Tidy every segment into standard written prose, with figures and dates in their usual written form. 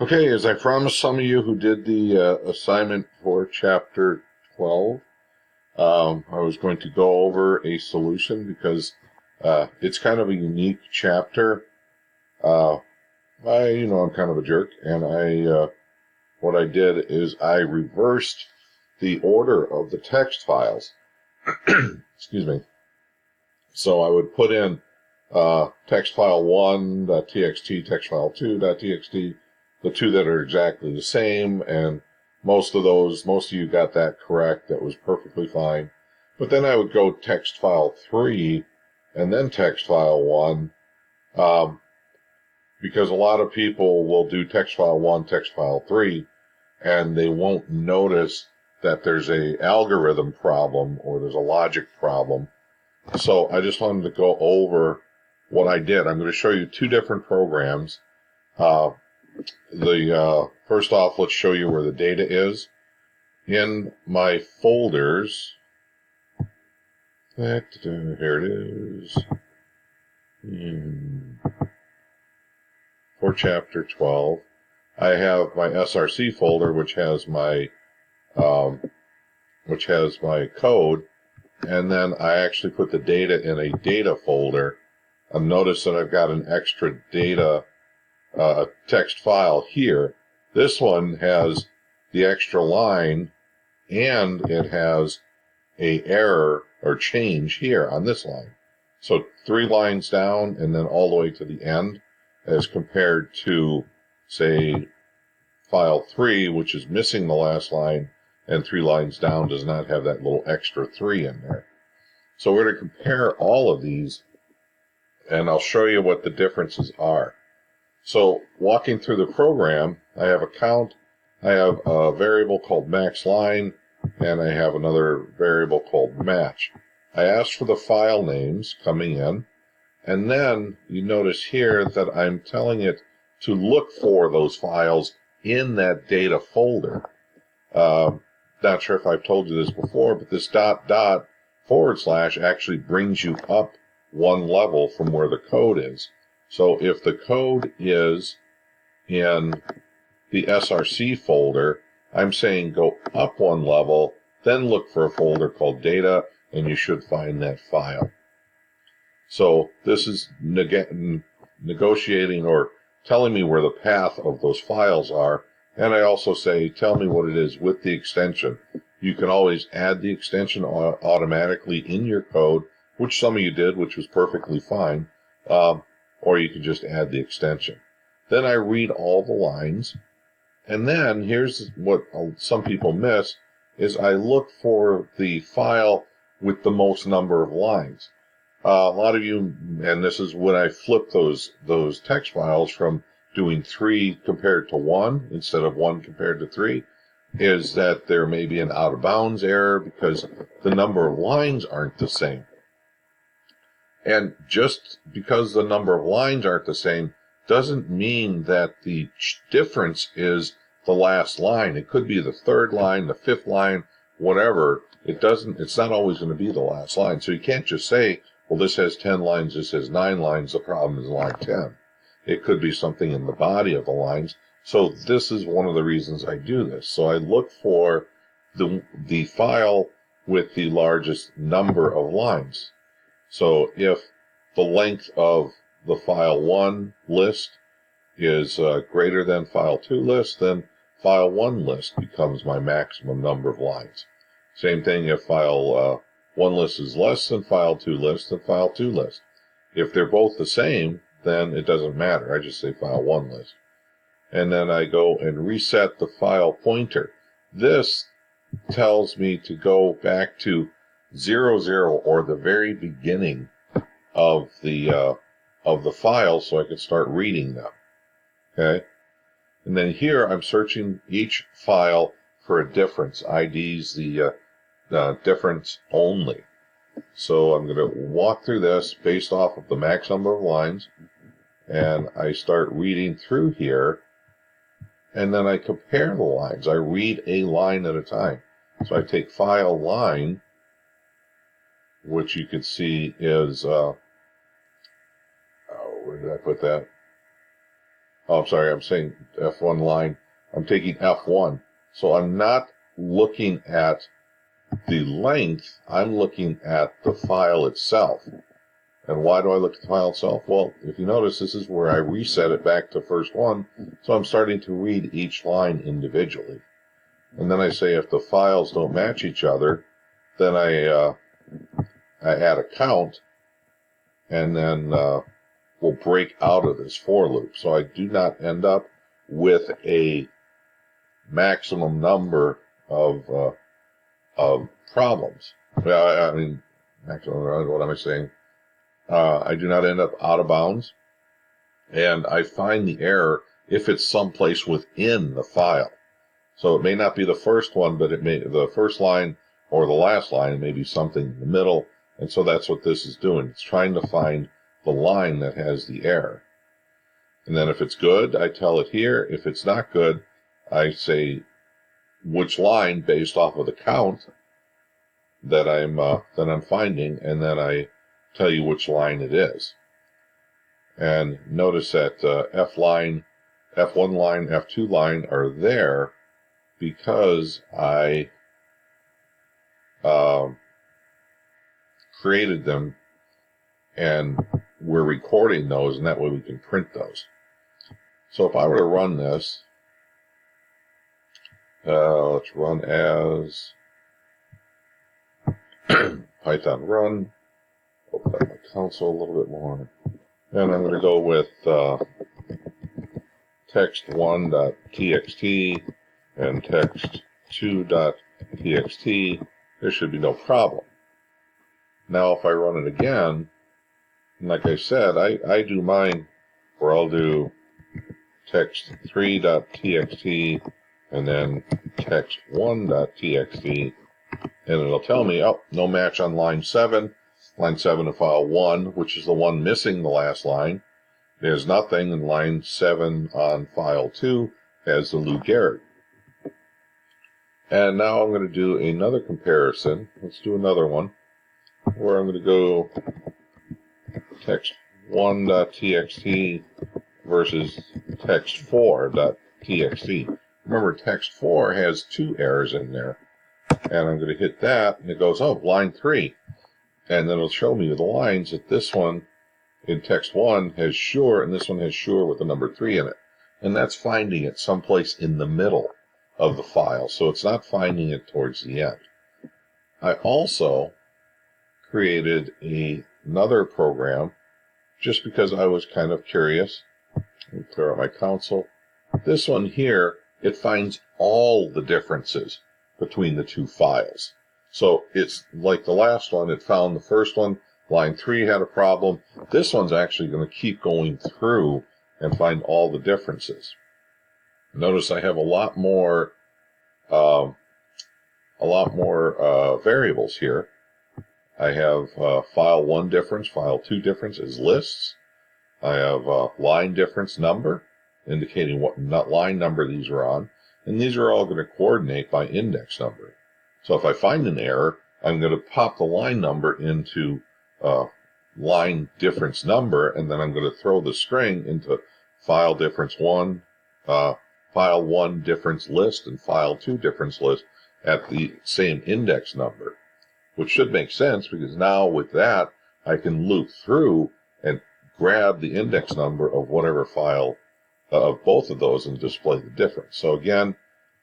Okay, as I promised some of you who did the assignment for Chapter 12, I was going to go over a solution because it's kind of a unique chapter. I'm kind of a jerk, and what I did is I reversed the order of the text files. Excuse me. So I would put in text file 1.txt, text file 2.txt, the two that are exactly the same, and most of you got that correct. That was perfectly fine. But then I would go text file 3 and then text file 1, because a lot of people will do text file 1, text file 3, and they won't notice that there's a algorithm problem or there's a logic problem. So I just wanted to go over what I did. I'm going to show you two different programs. First off, let's show you where the data is. In my folders, here it is, for Chapter 12, I have my SRC folder, which has my code, and then I actually put the data in a data folder. Notice that I've got an extra data text file here. This one has the extra line, and it has a error or change here on this line. So 3 lines down and then all the way to the end, as compared to, say, file 3, which is missing the last line, and 3 lines down does not have that little extra 3 in there. So we're going to compare all of these, and I'll show you what the differences are. So walking through the program, I have a count, I have a variable called max line, and I have another variable called match. I asked for the file names coming in, and then you notice here that I'm telling it to look for those files in that data folder. Not sure if I've told you this before, but this .. actually brings you up one level from where the code is. So if the code is in the SRC folder, I'm saying go up one level, then look for a folder called data, and you should find that file. So this is negotiating or telling me where the path of those files are. And I also say, tell me what it is with the extension. You can always add the extension automatically in your code, which some of you did, which was perfectly fine. Or you can just add the extension. Then I read all the lines. And then here's what some people miss, is I look for the file with the most number of lines. A lot of you, and this is when I flip those text files from doing 3 compared to 1 instead of 1 compared to 3, is that there may be an out of bounds error because the number of lines aren't the same. And just because the number of lines aren't the same doesn't mean that the difference is the last line. It could be the 3rd line, the 5th line, whatever. It's not always going to be the last line. So you can't just say, well, this has 10 lines, this has 9 lines, the problem is line 10. It could be something in the body of the lines. So this is one of the reasons I do this. So I look for the file with the largest number of lines. So if the length of the file 1 list is greater than file 2 list, then file 1 list becomes my maximum number of lines. Same thing if file 1 list is less than file 2 list, then file 2 list. If they're both the same, then it doesn't matter. I just say file 1 list. And then I go and reset the file pointer. This tells me to go back to 00, or the very beginning of the file, so I can start reading them. Okay? And then here I'm searching each file for a difference. ID's the difference only. So I'm going to walk through this based off of the max number of lines, and I start reading through here, and then I compare the lines. I read a line at a time. So I take file line, which you can see is, where did I put that? Oh, I'm sorry, I'm saying F1 line. I'm taking F1. So I'm not looking at the length, I'm looking at the file itself. And why do I look at the file itself? Well, if you notice, this is where I reset it back to first one, so I'm starting to read each line individually. And then I say if the files don't match each other, then I add a count, and then we'll break out of this for loop. So I do not end up with a maximum number of problems. Well, I mean, maximum, what am I saying? I do not end up out of bounds, and I find the error if it's someplace within the file. So it may not be the first one, but it may the first line or the last line may be something in the middle, and so that's what this is doing. It's trying to find the line that has the error. And then if it's good, I tell it here. If it's not good, I say which line based off of the count that I'm finding, and then I tell you which line it is. And notice that F line, F1 line, F2 line are there because I created them, and we're recording those, and that way we can print those. So if I were to run this, let's run as Python run. Open up my console a little bit more. And I'm going to go with text1.txt and text2.txt. There should be no problem. Now if I run it again, like I said, I do mine where I'll do text3.txt and then text1.txt, and it'll tell me, oh, no match on line 7. Line 7 of file 1, which is the one missing the last line. There's nothing, and line 7 on file 2 has the Lou Gehrig. And now I'm going to do another comparison. Let's do another one where I'm going to go text1.txt versus text4.txt. Remember, text4 has 2 errors in there. And I'm going to hit that, and it goes, oh, line 3. And then it'll show me the lines that this one in text 1 has sure, and this one has sure with the number 3 in it. And that's finding it someplace in the middle of the file, so it's not finding it towards the end. I also created another program just because I was kind of curious. Let me clear out my console. This one here, it finds all the differences between the two files. So it's like the last one, it found the first one, line 3 had a problem. This one's actually going to keep going through and find all the differences. Notice I have a lot more variables here. I have file 1 difference, file 2 difference as lists. I have line difference number, indicating what line number these are on. And these are all going to coordinate by index number. So if I find an error, I'm going to pop the line number into line difference number, and then I'm going to throw the string into file difference 1, file 1 difference list, and file 2 difference list at the same index number, which should make sense because now with that, I can loop through and grab the index number of whatever file of both of those and display the difference. So again,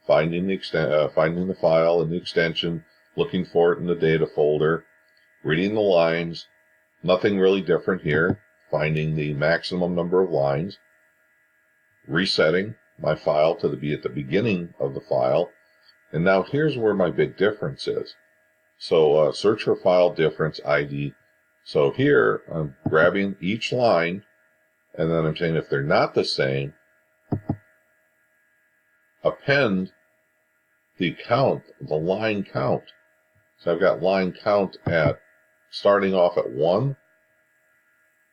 finding the file in the extension, looking for it in the data folder, reading the lines, nothing really different here, finding the maximum number of lines, resetting my file to be at the beginning of the file, and now here's where my big difference is. So search for file difference ID. So here I'm grabbing each line, and then I'm saying if they're not the same, append the count, the line count. So I've got line count at starting off at 1,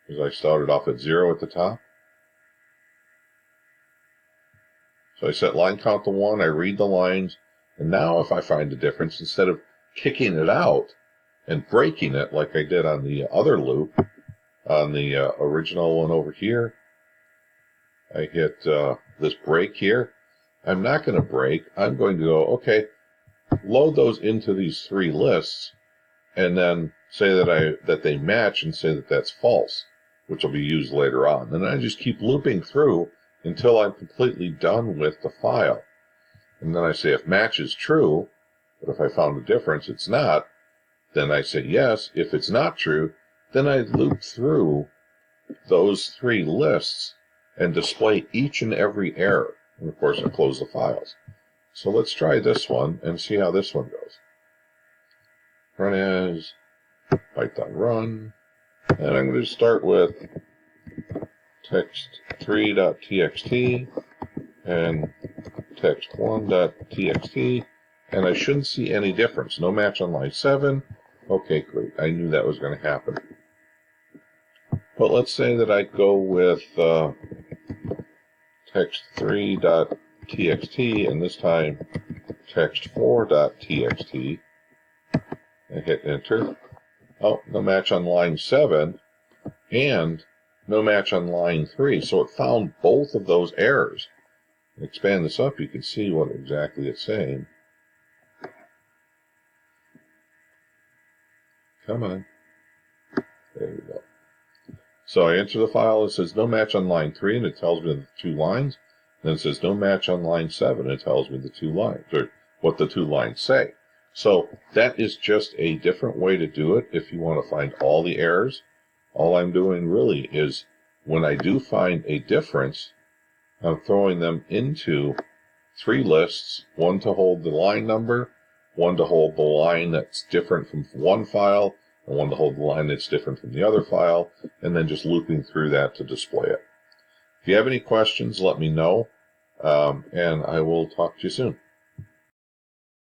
because I started off at 0 at the top. So I set line count to 1, I read the lines, and now if I find a difference, instead of kicking it out and breaking it like I did on the other loop, on the original one over here, I hit this break here. I'm not going to break. I'm going to go, okay, load those into these three lists, and then say that they match and say that that's false, which will be used later on. And I just keep looping through until I'm completely done with the file. And then I say if match is true, but if I found a difference, it's not, then I say yes. If it's not true, then I loop through those three lists and display each and every error. And of course, I close the files. So let's try this one and see how this one goes. Run as Python run, and I'm going to start with text3.txt and text1.txt, and I shouldn't see any difference. No match on line 7. Okay, great. I knew that was going to happen. But let's say that I go with text3.txt and this time text4.txt. I hit enter. Oh, no match on line 7 and no match on line 3. So it found both of those errors. Expand this up, you can see what exactly it's saying. Come on. There we go. So I enter the file, it says no match on line 3, and it tells me the 2 lines. Then it says no match on line 7, and it tells me the 2 lines, or what the 2 lines say. So that is just a different way to do it if you want to find all the errors. All I'm doing really is when I do find a difference, I'm throwing them into 3 lists, one to hold the line number, one to hold the line that's different from one file, and one to hold the line that's different from the other file, and then just looping through that to display it. If you have any questions, let me know, and I will talk to you soon.